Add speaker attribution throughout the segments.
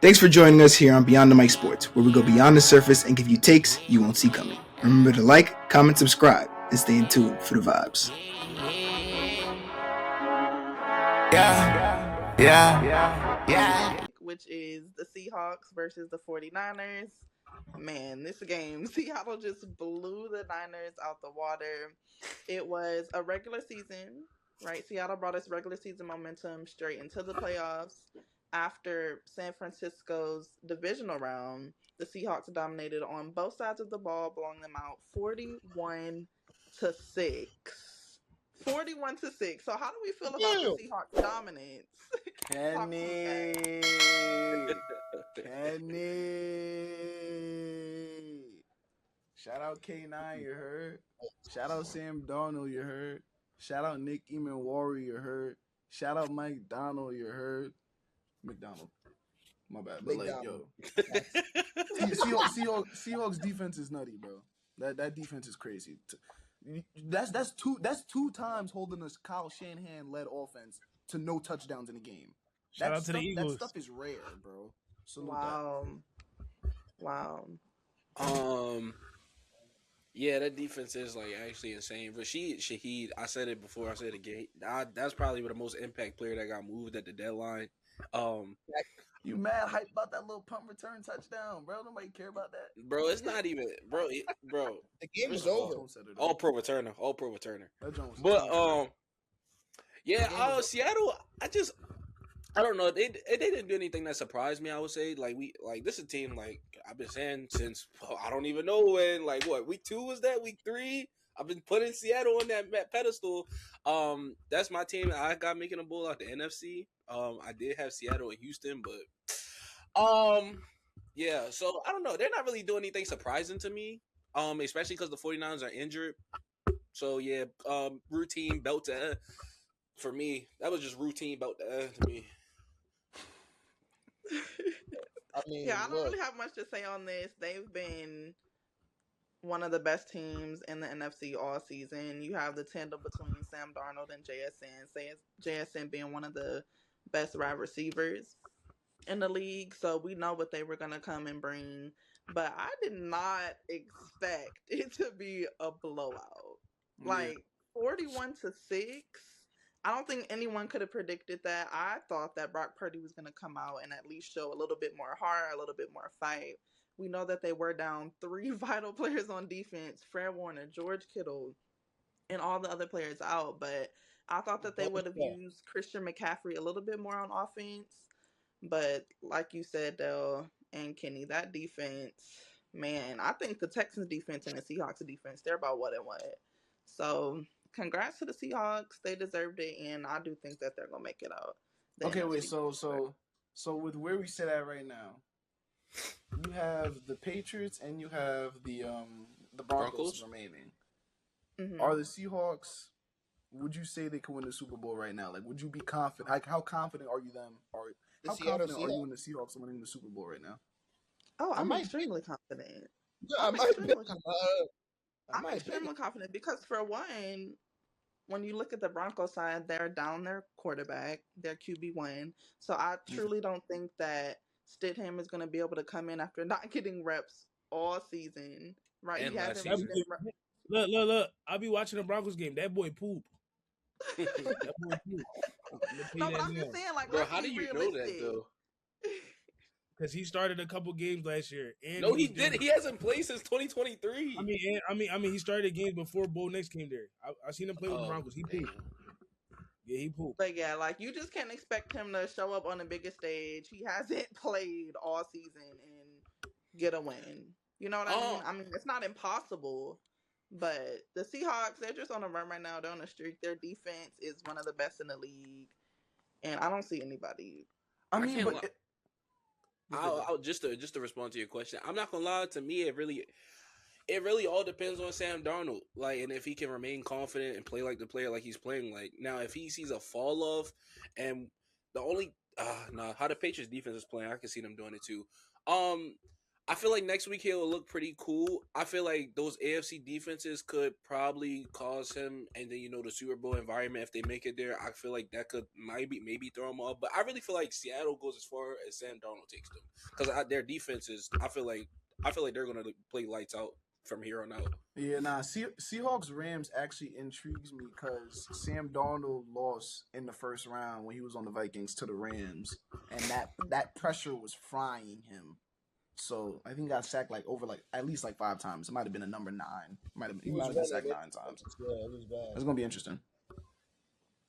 Speaker 1: Thanks for joining us here on Beyond.The.Mic Sports, where we go beyond the surface and give you takes you won't see coming. Remember to like, comment, subscribe, and stay in tune for the vibes.
Speaker 2: Which is the Seahawks versus the 49ers. Man, this game, Seattle just blew the Niners out the water. It was a regular season, right? Seattle brought us regular season momentum straight into the playoffs. After San Francisco's divisional round, the Seahawks dominated on both sides of the ball, blowing them out 41-6. 41-6. So how do we feel about the Seahawks dominance?
Speaker 3: Kenny. Shout out K9, you heard. Shout out Sam Darnold, you heard. Shout out Nick Emanwari, you heard. Shout out Mike Donald, you heard. McDonald. My bad. But Seahawks defense is nutty, bro. That defense is crazy. That's two times holding us Kyle Shanahan led offense to no touchdowns in a game.
Speaker 4: Shout out to the Eagles.
Speaker 3: That stuff is rare, bro. Salute
Speaker 2: Wow.
Speaker 5: Yeah, that defense is actually insane. Rashid Shaheed, I said it before, I said it again. That's probably the most impact player that got moved at the deadline.
Speaker 3: You mad hype about that little punt return touchdown, bro? Nobody care about that,
Speaker 5: bro. It's not even, bro.
Speaker 6: The game is over.
Speaker 5: All pro returner. Seattle. I don't know. They didn't do anything that surprised me. I would say this is a team I've been saying since I don't even know when. Week 2 was that? Week 3? I've been putting Seattle on that pedestal. That's my team. I got making a bowl out the NFC. I did have Seattle and Houston, but yeah. So I don't know. They're not really doing anything surprising to me. Especially because the 49ers are injured. So yeah, routine belt to for me. That was just routine belt to me.
Speaker 2: I don't really have much to say on this. They've been one of the best teams in the NFC all season. You have the tandem between Sam Darnold and JSN. JSN being one of the best wide receivers in the league, so we know what they were going to come and bring. But I did not expect it to be a blowout. 41-6. I don't think anyone could have predicted that. I thought that Brock Purdy was going to come out and at least show a little bit more heart, a little bit more fight. We know that they were down 3 vital players on defense, Fred Warner, George Kittle, and all the other players out. But I thought that they would have used Christian McCaffrey a little bit more on offense. But like you said, Dell and Kenny, that defense, man, I think the Texans defense and the Seahawks defense, they're about what and what. So congrats to the Seahawks. They deserved it, and I do think that they're going to make it out.
Speaker 3: Okay, wait, so with where we sit at right now, you have the Patriots and you have the Broncos remaining. Mm-hmm. Are the Seahawks? Would you say they could win the Super Bowl right now? Would you be confident? How confident are you how confident are you in the Seahawks winning the Super Bowl right now?
Speaker 2: Oh, I'm extremely confident. I'm extremely confident because for one, when you look at the Broncos side, they're down their quarterback, their QB1. So I truly don't think that Stidham is going to be able to come in after not getting reps all season, right?
Speaker 5: And
Speaker 4: look! I'll be watching the Broncos game. That boy poop.
Speaker 2: That boy poop. No, but I'm just saying,
Speaker 5: bro, how do you know that though?
Speaker 4: Because he started a couple games last year. And
Speaker 5: no, he did. He hasn't played since 2023.
Speaker 4: I mean, he started games before Bo Nix came there. I seen him play with the Broncos. He pooped. Yeah, he pooped.
Speaker 2: But yeah, you just can't expect him to show up on the biggest stage. He hasn't played all season and get a win. You know what I mean? I mean, it's not impossible, but the Seahawks, they're just on a run right now. They're on a streak. Their defense is one of the best in the league, and I don't see anybody.
Speaker 5: I'll just to respond to your question, I'm not gonna lie. To me, it really all depends on Sam Darnold, and if he can remain confident and play like the player like he's playing. Now, if he sees a fall off, and the only how the Patriots defense is playing, I can see them doing it too. I feel like next week he'll look pretty cool. I feel like those AFC defenses could probably cause him, and then the Super Bowl environment, if they make it there, I feel like that could maybe throw him off. But I really feel like Seattle goes as far as Sam Darnold takes them, because their defenses, I feel like they're gonna play lights out from here on out.
Speaker 3: Yeah, Seahawks Rams actually intrigues me because Sam Darnold lost in the first round when he was on the Vikings to the Rams, and that pressure was frying him. So I think he got sacked at least 5 times. It might have been a number 9. He might have been sacked 9 times.
Speaker 6: Yeah, it was bad.
Speaker 3: It's gonna be interesting.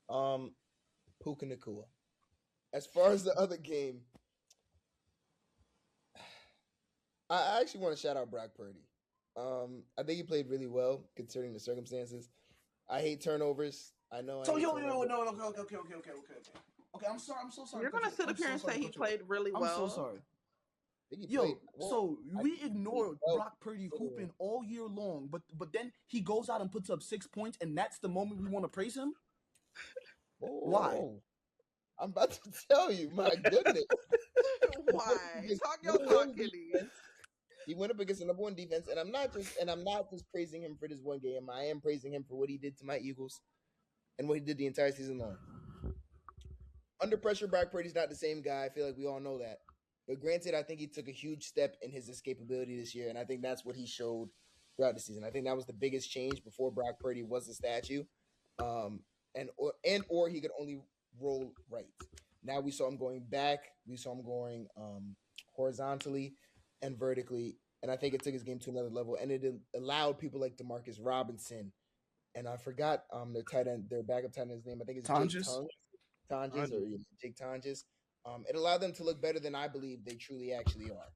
Speaker 6: Puka Nacua. As far as the other game, I actually want to shout out Brock Purdy. I think he played really well considering the circumstances. I hate turnovers. I know.
Speaker 3: So no. Okay, I'm sorry. I'm so sorry.
Speaker 2: You're gonna sit up here and say he played really well.
Speaker 3: I'm so sorry. We ignored Brock Purdy hooping all year long, but then he goes out and puts up 6 points, and that's the moment we want to praise him? Why?
Speaker 6: I'm about to tell you, my goodness.
Speaker 2: Why? Talk your talk, Kitty.
Speaker 6: He went up against the number 1 defense, and I'm not just praising him for this one game. I am praising him for what he did to my Eagles and what he did the entire season long. Under pressure, Brock Purdy's not the same guy. I feel like we all know that. But granted, I think he took a huge step in his escapability this year, and I think that's what he showed throughout the season. I think that was the biggest change before Brock Purdy was a statue, or he could only roll right. Now we saw him going back. We saw him going horizontally and vertically, and I think it took his game to another level, and it allowed people like Demarcus Robinson, and I forgot their tight end, their backup tight end's name. I think it's Jake Tonges. It allowed them to look better than I believe they truly actually are.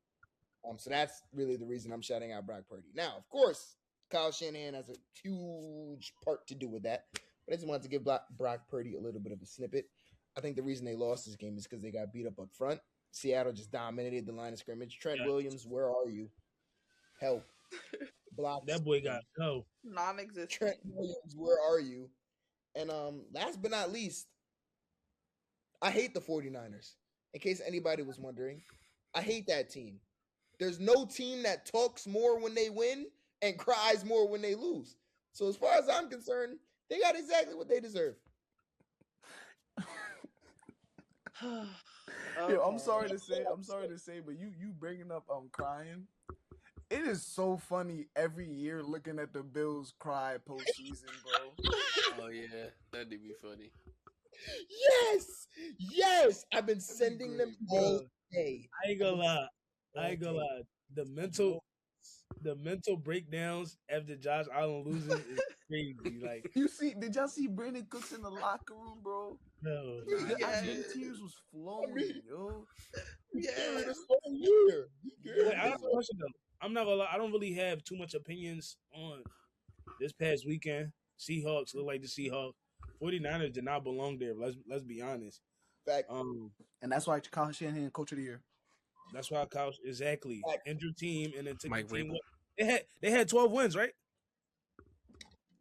Speaker 6: So that's really the reason I'm shouting out Brock Purdy. Now, of course, Kyle Shanahan has a huge part to do with that, but I just wanted to give Brock Purdy a little bit of a snippet. I think the reason they lost this game is because they got beat up front. Seattle just dominated the line of scrimmage. Trent Williams, where are you? Help. Block.
Speaker 4: That boy got go.
Speaker 2: Non-existent.
Speaker 6: Trent Williams, where are you? And last but not least, I hate the 49ers. In case anybody was wondering, I hate that team. There's no team that talks more when they win and cries more when they lose. So as far as I'm concerned, they got exactly what they deserve.
Speaker 3: Yo, I'm sorry to say, but you bringing up crying. It is so funny every year looking at the Bills cry postseason, bro.
Speaker 5: Oh yeah, that'd be funny.
Speaker 6: Yes. I've been sending them all day.
Speaker 4: I ain't gonna lie. The mental breakdowns after Josh Allen loses is crazy. Like
Speaker 3: did y'all see Brandon Cooks in the locker room, bro?
Speaker 4: No.
Speaker 3: Tears was flowing, yo.
Speaker 6: Yeah, this whole year.
Speaker 4: Wait, I have a question though. I'm not gonna lie. I don't really have too much opinions on this past weekend. Seahawks look like the Seahawks. 49ers did not belong there. Let's be honest.
Speaker 6: Fact.
Speaker 3: And that's why Kyle Shanahan, Coach of the Year.
Speaker 4: That's why Kyle exactly injured team and then took
Speaker 5: Mike
Speaker 4: the team. They had 12 wins, right?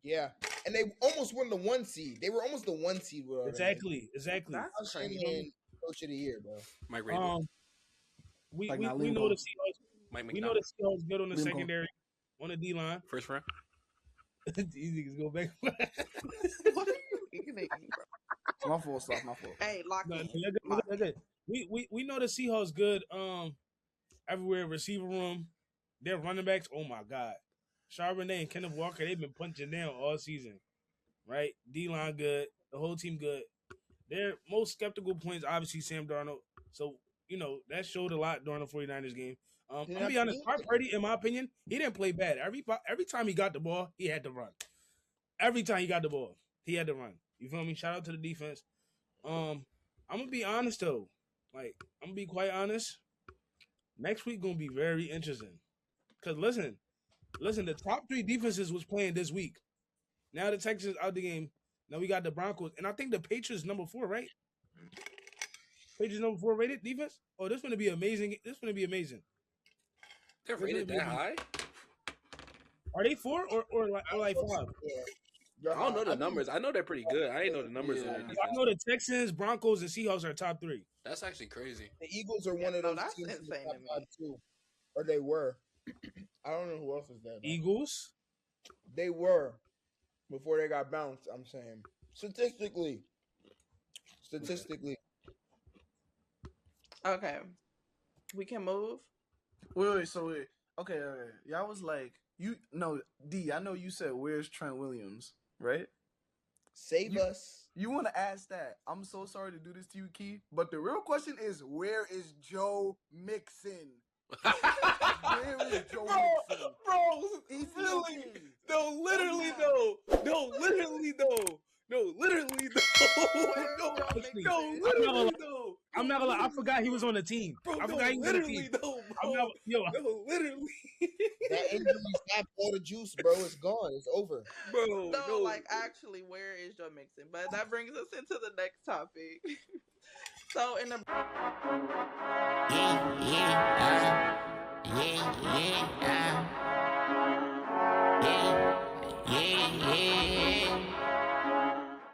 Speaker 6: Yeah, and they almost won the 1 seed. They were almost the 1 seed.
Speaker 4: Exactly.
Speaker 6: Kyle Shanahan, Coach of the Year, bro.
Speaker 5: Mike Rabel.
Speaker 4: We know the Seahawks. We know the Seahawks good on the secondary, on the D line.
Speaker 5: First round.
Speaker 4: These niggas go back.
Speaker 2: What are you eating, bro?
Speaker 3: My fault.
Speaker 2: Hey, lock in.
Speaker 4: We know the Seahawks good. Everywhere receiver room, their running backs. Oh my God, Charbonnet and Kenneth Walker. They've been punching down all season, right? D line good. The whole team good. Their most skeptical points, obviously, Sam Darnold. So that showed a lot during the 49ers game. I'm gonna be honest. Brock Purdy, in my opinion, he didn't play bad. Every time he got the ball, he had to run. Every time he got the ball, he had to run. You feel me? Shout out to the defense. I'm gonna be honest though. Like, I'm gonna be quite honest. Next week gonna be very interesting. Cause listen, the top 3 defenses was playing this week. Now the Texans out the game. Now we got the Broncos, and I think the Patriots number 4, right? Patriots number 4 rated defense. Oh, this gonna be amazing.
Speaker 5: They're rated that high?
Speaker 4: Are they 4 or like 5?
Speaker 5: I don't know the numbers. I know they're pretty good. I ain't know the numbers of their defense.
Speaker 4: I know the Texans, Broncos, and Seahawks are top 3.
Speaker 5: That's actually crazy.
Speaker 6: The Eagles are one of those
Speaker 2: that's
Speaker 6: teams
Speaker 2: insane
Speaker 6: in the top 5 too. Or they were. I don't know who else is there.
Speaker 4: Eagles.
Speaker 6: They were before they got bounced. I'm saying statistically.
Speaker 2: Okay, we can move.
Speaker 3: Wait. Okay. Y'all was like, D, I know you said, where's Trent Williams, right?
Speaker 6: Save us.
Speaker 3: You want to ask that. I'm so sorry to do this to you, Key. But the real question is, where is Joe Mixon? Where is Joe Mixon?
Speaker 5: Bro, really? No, literally, no.
Speaker 4: I'm not gonna lie. I forgot he was on the team.
Speaker 5: Bro,
Speaker 4: I forgot he was on the team.
Speaker 5: Literally,
Speaker 6: That injury sapped all the juice, bro. It's gone. It's over.
Speaker 5: bro.
Speaker 2: No, like actually, where is Joe Mixon? But that brings us into the next topic. So in the